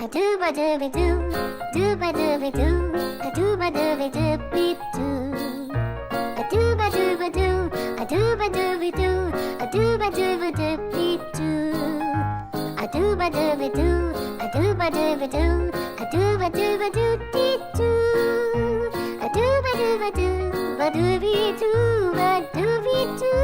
A dooba dooby doo, dooba dooby doo, a dooba dooby dooby doo. A dooba dooba doo, a dooba dooby doo, a dooba dooba dooby doo. A dooba dooby doo, a dooba dooby doo, a dooba dooba dooby doo. A dooba dooba doo, a dooby doo, a dooby doo.